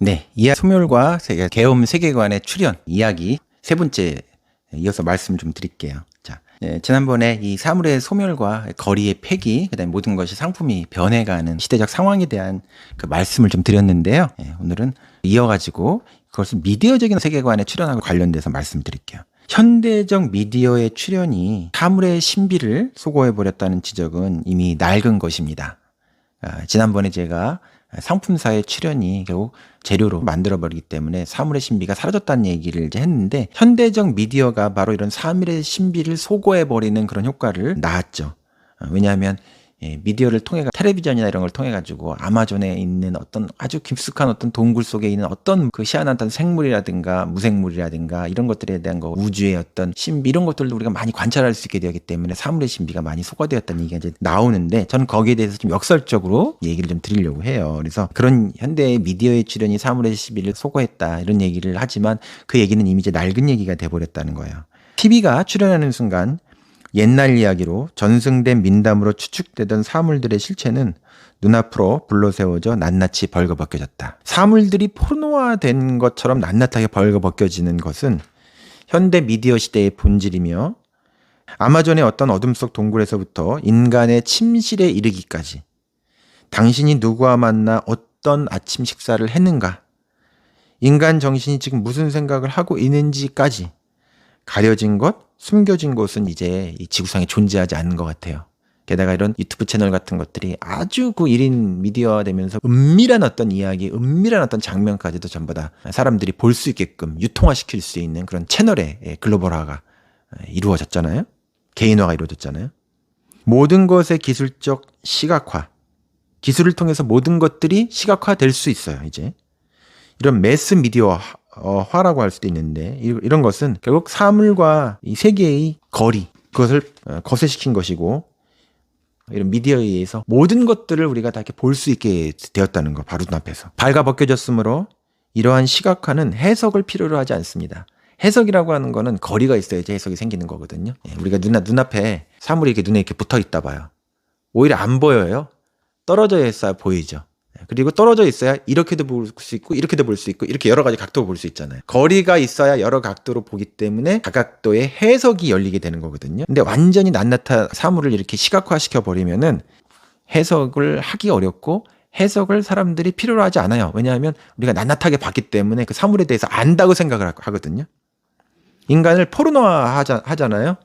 네, 이하 소멸과 계엄 세계관의 출현 이야기 세 번째 이어서 말씀 좀 드릴게요. 자, 지난번에 이 사물의 소멸과 거리의 폐기, 그다음에 모든 것이 상품이 변해가는 시대적 상황에 대한 그 말씀을 좀 드렸는데요. 오늘은 이어가지고 그것을 미디어적인 세계관에 출현하고 관련돼서 말씀드릴게요. 현대적 미디어의 출현이 사물의 신비를 소거해버렸다는 지적은 이미 낡은 것입니다. 지난번에 제가 상품사의 출현이 결국 재료로 만들어버리기 때문에 사물의 신비가 사라졌다는 얘기를 이제 했는데, 현대적 미디어가 바로 이런 사물의 신비를 소거해버리는 그런 효과를 낳았죠. 왜냐하면 미디어를 통해, 텔레비전이나 이런 걸 통해 가지고 아마존에 있는 어떤 아주 깊숙한 어떤 동굴 속에 있는 어떤 그 희한한 어떤 생물이라든가 무생물이라든가 이런 것들에 대한 거, 우주의 어떤 신비, 이런 것들도 우리가 많이 관찰할 수 있게 되었기 때문에 사물의 신비가 많이 소거되었다는 얘기가 이제 나오는데, 저는 거기에 대해서 좀 역설적으로 얘기를 좀 드리려고 해요. 그래서 그런 현대의 미디어의 출현이 사물의 신비를 소거했다 이런 얘기를 하지만, 그 얘기는 이미 이제 낡은 얘기가 돼버렸다는 거예요. TV가 출현하는 순간 옛날 이야기로 전승된 민담으로 추측되던 사물들의 실체는 눈앞으로 불러세워져 낱낱이 벌거벗겨졌다. 사물들이 포르노화된 것처럼 낱낱하게 벌거벗겨지는 것은 현대 미디어 시대의 본질이며, 아마존의 어떤 어둠 속 동굴에서부터 인간의 침실에 이르기까지, 당신이 누구와 만나 어떤 아침 식사를 했는가, 인간 정신이 지금 무슨 생각을 하고 있는지까지 가려진 것, 숨겨진 곳은 이제 이 지구상에 존재하지 않는 것 같아요. 게다가 이런 유튜브 채널 같은 것들이 아주 그 1인 미디어화 되면서 은밀한 어떤 이야기, 은밀한 어떤 장면까지도 전부 다 사람들이 볼 수 있게끔 유통화시킬 수 있는 그런 채널의 글로벌화가 이루어졌잖아요. 개인화가 이루어졌잖아요. 모든 것의 기술적 시각화, 기술을 통해서 모든 것들이 시각화될 수 있어요. 이제 이런 매스 미디어 화라고 할 수도 있는데, 이런 것은 결국 사물과 이 세계의 거리, 그것을 거세시킨 것이고, 이런 미디어에 의해서 모든 것들을 우리가 다 이렇게 볼 수 있게 되었다는 거, 바로 눈앞에서 발가벗겨졌으므로 이러한 시각화는 해석을 필요로 하지 않습니다. 해석이라고 하는 거는 거리가 있어야지 해석이 생기는 거거든요. 우리가 눈앞에 사물이 이렇게 눈에 이렇게 붙어 있다 봐요. 오히려 안 보여요. 떨어져 있어야 보이죠. 그리고 떨어져 있어야 이렇게도 볼 수 있고 이렇게도 볼 수 있고 이렇게 여러 가지 각도로 볼 수 있잖아요. 거리가 있어야 여러 각도로 보기 때문에 다각도의 해석이 열리게 되는 거거든요. 근데 완전히 낱낱한 사물을 이렇게 시각화시켜 버리면은 해석을 하기 어렵고, 해석을 사람들이 필요로 하지 않아요. 왜냐하면 우리가 낱낱하게 봤기 때문에 그 사물에 대해서 안다고 생각을 하거든요. 인간을 포르노화 하잖아요.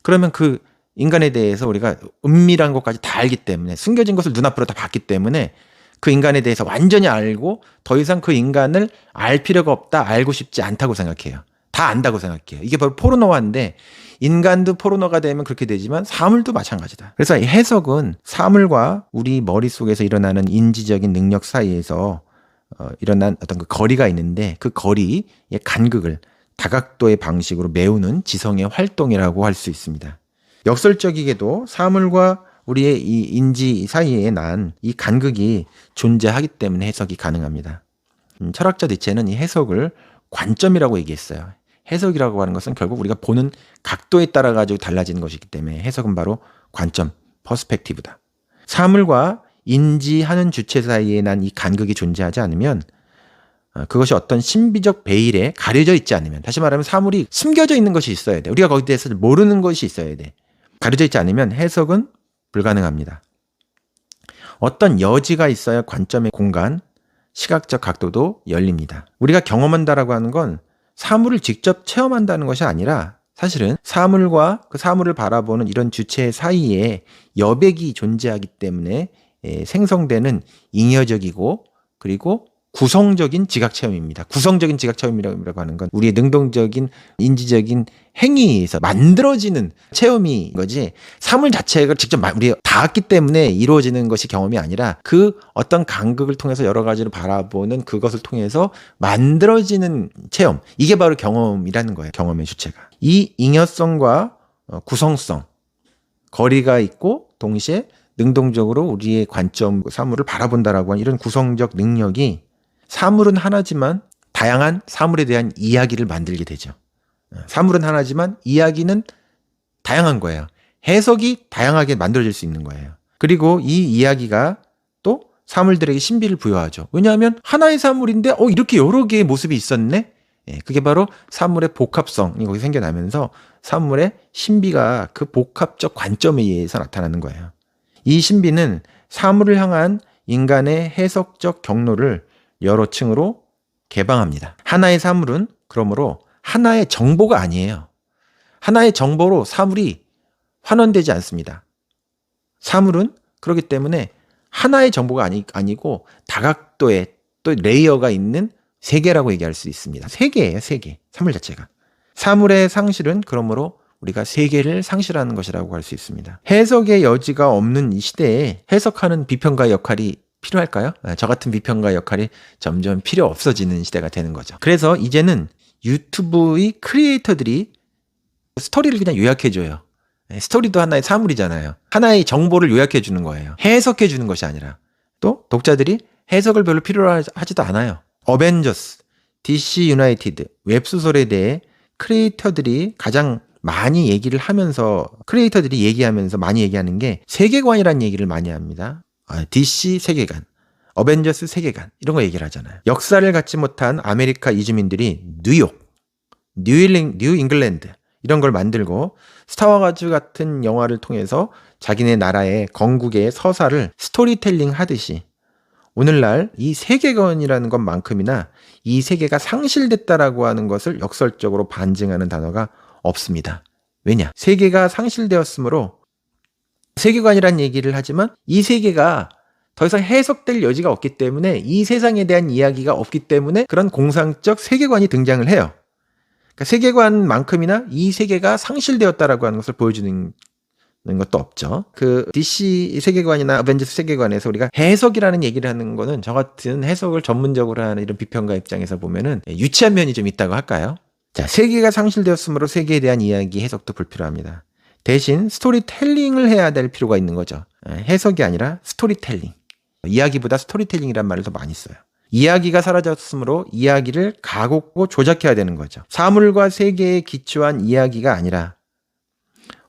그러면 그 인간에 대해서 우리가 은밀한 것까지 다 알기 때문에, 숨겨진 것을 눈앞으로 다 봤기 때문에 그 인간에 대해서 완전히 알고 더 이상 그 인간을 알 필요가 없다, 알고 싶지 않다고 생각해요. 다 안다고 생각해요. 이게 바로 포르노화인데, 인간도 포르노가 되면 그렇게 되지만 사물도 마찬가지다. 그래서 이 해석은 사물과 우리 머릿속에서 일어나는 인지적인 능력 사이에서 일어난 어떤 그 거리가 있는데, 그 거리의 간극을 다각도의 방식으로 메우는 지성의 활동이라고 할 수 있습니다. 역설적이게도 사물과 우리의 이 인지 사이에 난 이 간극이 존재하기 때문에 해석이 가능합니다. 철학자 니체는 이 해석을 관점이라고 얘기했어요. 해석이라고 하는 것은 결국 우리가 보는 각도에 따라 가지고 달라지는 것이기 때문에 해석은 바로 관점, 퍼스펙티브다. 사물과 인지하는 주체 사이에 난 이 간극이 존재하지 않으면, 그것이 어떤 신비적 베일에 가려져 있지 않으면, 다시 말하면 사물이 숨겨져 있는 것이 있어야 돼. 우리가 거기에 대해서 모르는 것이 있어야 돼. 가려져 있지 않으면 해석은 불가능합니다. 어떤 여지가 있어야 관점의 공간, 시각적 각도도 열립니다. 우리가 경험한다라고 하는 건 사물을 직접 체험한다는 것이 아니라, 사실은 사물과 그 사물을 바라보는 이런 주체 사이에 여백이 존재하기 때문에 생성되는 잉여적이고 그리고 구성적인 지각 체험입니다. 구성적인 지각 체험이라고 하는 건 우리의 능동적인 인지적인 행위에서 만들어지는 체험인 거지, 사물 자체가 직접 우리 닿았기 때문에 이루어지는 것이 경험이 아니라, 그 어떤 간극을 통해서 여러 가지를 바라보는 그것을 통해서 만들어지는 체험, 이게 바로 경험이라는 거예요. 경험의 주체가. 이 잉여성과 구성성, 거리가 있고 동시에 능동적으로 우리의 관점, 사물을 바라본다라고 하는 이런 구성적 능력이, 사물은 하나지만 다양한 사물에 대한 이야기를 만들게 되죠. 사물은 하나지만 이야기는 다양한 거예요. 해석이 다양하게 만들어질 수 있는 거예요. 그리고 이 이야기가 또 사물들에게 신비를 부여하죠. 왜냐하면 하나의 사물인데 이렇게 여러 개의 모습이 있었네? 예, 그게 바로 사물의 복합성이 거기 생겨나면서 사물의 신비가 그 복합적 관점에 의해서 나타나는 거예요. 이 신비는 사물을 향한 인간의 해석적 경로를 여러 층으로 개방합니다. 하나의 사물은 그러므로 하나의 정보가 아니에요. 하나의 정보로 사물이 환원되지 않습니다. 사물은 그렇기 때문에 하나의 정보가 아니고 다각도의 또 레이어가 있는 세계라고 얘기할 수 있습니다. 세계예요, 세계. 사물 자체가. 사물의 상실은 그러므로 우리가 세계를 상실하는 것이라고 할 수 있습니다. 해석의 여지가 없는 이 시대에 해석하는 비평가의 역할이 필요할까요? 저 같은 비평가의 역할이 점점 필요 없어지는 시대가 되는 거죠. 그래서 이제는 유튜브의 크리에이터들이 스토리를 그냥 요약해줘요. 스토리도 하나의 사물이잖아요. 하나의 정보를 요약해주는 거예요. 해석해주는 것이 아니라. 또 독자들이 해석을 별로 필요로 하지도 않아요. 어벤져스, DC 유나이티드, 웹소설에 대해 크리에이터들이 가장 많이 얘기를 하면서 크리에이터들이 얘기하면서 많이 얘기하는 게 세계관이라는 얘기를 많이 합니다. DC 세계관, 어벤져스 세계관 이런 거 얘기를 하잖아요. 역사를 갖지 못한 아메리카 이주민들이 뉴욕, 뉴 잉글랜드 이런 걸 만들고 스타워즈 같은 영화를 통해서 자기네 나라의 건국의 서사를 스토리텔링 하듯이 오늘날 이 세계관이라는 것만큼이나 이 세계가 상실됐다라고 하는 것을 역설적으로 반증하는 단어가 없습니다. 왜냐? 세계가 상실되었으므로 세계관이란 얘기를 하지만 이 세계가 더 이상 해석될 여지가 없기 때문에 이 세상에 대한 이야기가 없기 때문에 그런 공상적 세계관이 등장을 해요. 그러니까 세계관만큼이나 이 세계가 상실되었다라고 하는 것을 보여주는 것도 없죠. 그 DC 세계관이나 어벤져스 세계관에서 우리가 해석이라는 얘기를 하는 거는 저 같은 해석을 전문적으로 하는 이런 비평가 입장에서 보면은 유치한 면이 좀 있다고 할까요? 자, 세계가 상실되었으므로 세계에 대한 이야기 해석도 불필요합니다. 대신 스토리텔링을 해야 될 필요가 있는 거죠. 해석이 아니라 스토리텔링. 이야기보다 스토리텔링이란 말을 더 많이 써요. 이야기가 사라졌으므로 이야기를 가곡고 조작해야 되는 거죠. 사물과 세계에 기초한 이야기가 아니라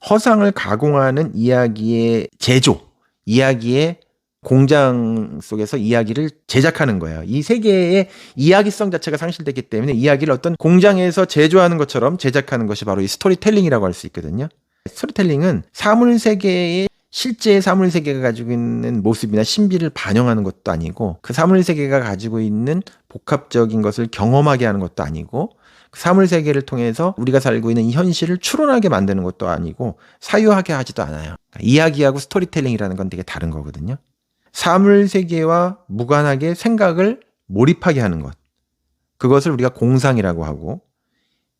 허상을 가공하는 이야기의 제조, 이야기의 공장 속에서 이야기를 제작하는 거예요. 이 세계의 이야기성 자체가 상실됐기 때문에 이야기를 어떤 공장에서 제조하는 것처럼 제작하는 것이 바로 이 스토리텔링이라고 할 수 있거든요. 스토리텔링은 사물 세계의 실제 사물 세계가 가지고 있는 모습이나 신비를 반영하는 것도 아니고 그 사물 세계가 가지고 있는 복합적인 것을 경험하게 하는 것도 아니고 그 사물 세계를 통해서 우리가 살고 있는 이 현실을 추론하게 만드는 것도 아니고 사유하게 하지도 않아요. 그러니까 이야기하고 스토리텔링이라는 건 되게 다른 거거든요. 사물 세계와 무관하게 생각을 몰입하게 하는 것. 그것을 우리가 공상이라고 하고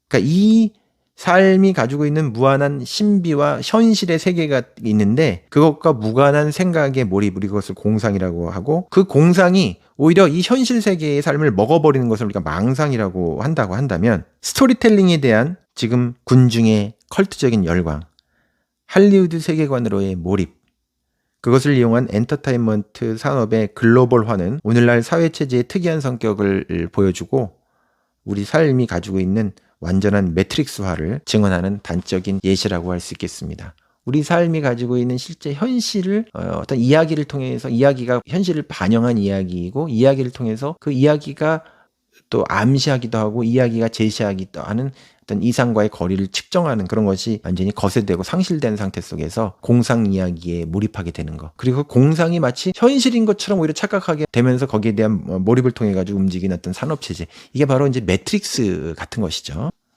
그러니까 이 삶이 가지고 있는 무한한 신비와 현실의 세계가 있는데 그것과 무관한 생각의 몰입, 우리 그것을 공상이라고 하고 그 공상이 오히려 이 현실 세계의 삶을 먹어버리는 것을 우리가 망상이라고 한다고 한다면 스토리텔링에 대한 지금 군중의 컬트적인 열광, 할리우드 세계관으로의 몰입, 그것을 이용한 엔터테인먼트 산업의 글로벌화는 오늘날 사회체제의 특이한 성격을 보여주고 우리 삶이 가지고 있는 완전한 매트릭스화를 증언하는 단적인 예시라고 할 수 있겠습니다. 우리 삶이 가지고 있는 실제 현실을 어떤 이야기를 통해서 이야기가 현실을 반영한 이야기이고 이야기를 통해서 그 이야기가 또 암시하기도 하고 이야기가 제시하기도 하는 어떤 이상과의 거리를 측정하는 그런 것이 완전히 거세되고 상실된 상태 속에서 공상 이야기에 몰입하게 되는 것. 그리고 공상이 마치 현실인 것처럼 오히려 착각하게 되면서 거기에 대한 몰입을 통해 가지고 움직이는 어떤 산업체제. 이게 바로 이제 매트릭스 같은 것이죠.